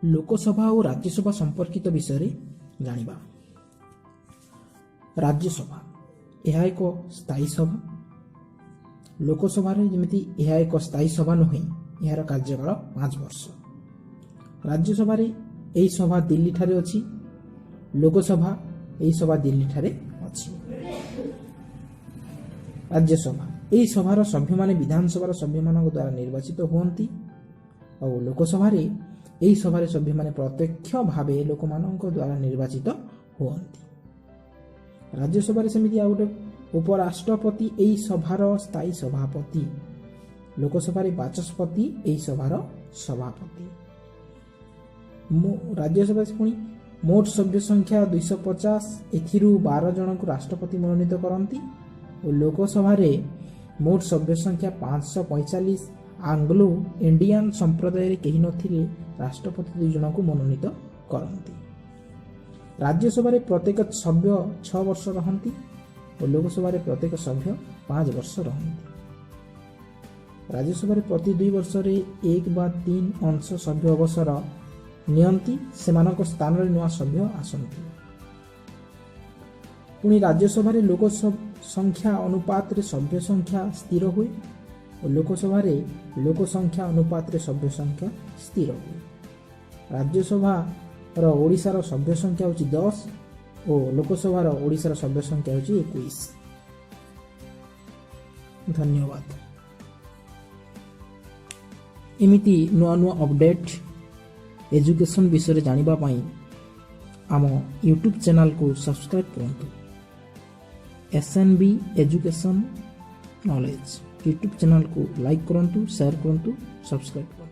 लोकसभा और राज्यसभा संपर्कित विषय जानिबा। राज्यसभा यह एक स्थायी सभा। लोकसभा जमी यह एक स्थायी सभा नुहे, यार कार्यकाल 5 वर्ष। राज्यसभा यही सभा दिल्ली ठारे अछि, लोकसभा यही सभा दिल्ली ठारे अछि। राज्यसभा यही सभार सभ्य माने विधानसभा सभ्य मान द्वारा निर्वाचित हुअन्ति और लोकसभा यही सभार सभ्य माने प्रत्यक्ष भावे लोक मानक द्वारा निर्वाचित हुअन्ति। राज्यसभा सेमिति आ गोटे उपराष्ट्रपति यही सभार स्थायी सभापति, लोकसभा बाचस्पति यही सभार सभापति। राज्यसभा पुणी मोट सभ्य संख्या 250, एथिरु 12 जन को राष्ट्रपति मनोनीत करती और लोकसभा मोट सभ्य संख्या 545। आंग्लो इंडियन संप्रदाय कहीं नथिले राष्ट्रपति 2 जन को मनोनीत करती। राज्यसभा प्रत्येक सभ्य 6 वर्ष रहती और लोकसभा प्रत्येक सभ्य 5 वर्ष रहती। राज्यसभा प्रति 2 वर्ष 1 वा 3 अंश सभ्य अवसर नियंती, सेमानक स्थान रे नुआ सभ्य आसंती। पुणी राज्यसभा लोक संख्या अनुपात रे सभ्य संख्या स्थिर हुए और लोकसभा लोक संख्या अनुपात रे सभ्य संख्या स्थिर हुए। राज्यसभा ओडिशार सभ्य संख्या होची 10 और लोकसभा ओडिशार सभ्य संख्या होची 21। धन्यवाद। एमिति नुआ नुआ अपडेट एजुकेशन विषय जानिबा पाई आम यूट्यूब चैनल को सब्सक्राइब करंतु। SNB education knowledge YouTube channel को लाइक करंतु, शेयर करंतु, सब्सक्राइब करंतु।